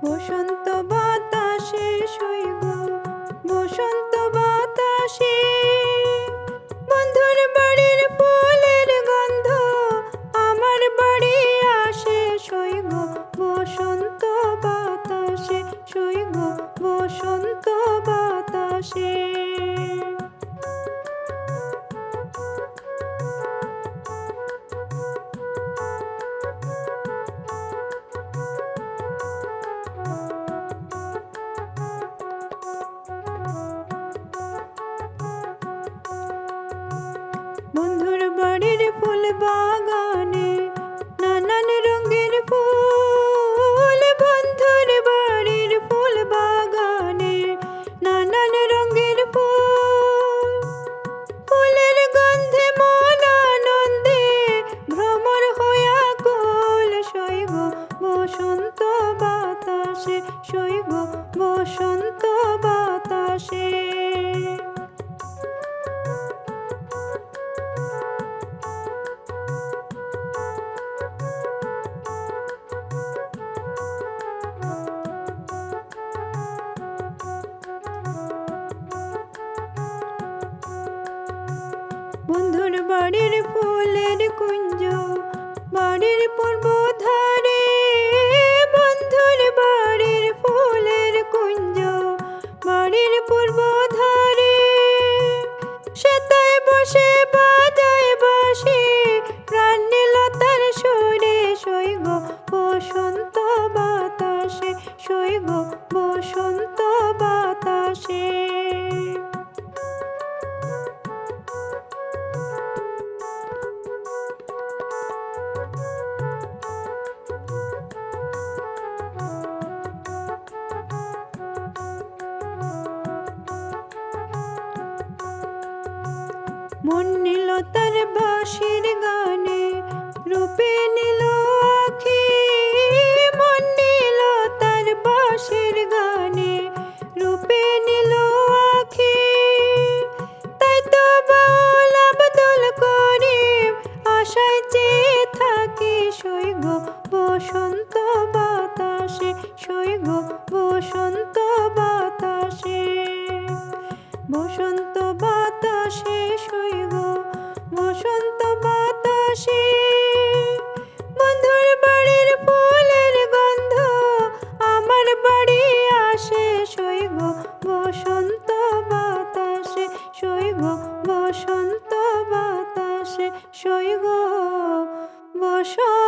বসন্ত বাতাসে সইব বসন্ত বাতাসে বন্ধুর বাড়ির ফুলের গন্ধ আমার বাড়ি আসে সইব বসন্ত বাতাসে সইব বসন্ত বাতাসে। বন্ধুর বাড়ির ফুল বাগানে নানান রঙের ফুল, বন্ধুর বাড়ির ফুল বাগানে নানান রঙের ফুল, ফুলের গন্ধে মন আনন্দে ভ্রমর হইয়া কুল সইব বসন্ত বাতাসে সইব বসন্ত বাতাসে। বন্ধুর বাড়ির ফুলের কুঞ্জ বাড়ির পূর্ব ধারে, বন্ধুর বাড়ির ফুলের কুঞ্জ বাড়ির পূর্ব ধারে, সেতায় বসে বাজায় বাঁশি প্রাণ নিল তার সুরে সইব বসন্ত বাতাসে সইব বসন্ত বাতাসে। মন নিল তার বাঁশির গানে রূপে নিল আখি, মন নিল তার বাঁশির গানে রূপে নিল আখি, তাই তো বাউল আব্দুল করিম আশায় চেয়ে থাকি সইব বসন্ত বাতাসে সইব বসন্ত বাতাসে। বসন্ত বাতাসে সইব বসন্ত বাতাসে, বন্ধুর বাড়ির ফুলের গন্ধ আমার বাড়ি আসে সইব বসন্ত বাতাসে সইব বসন্ত বাতাসে সইব বসন্ত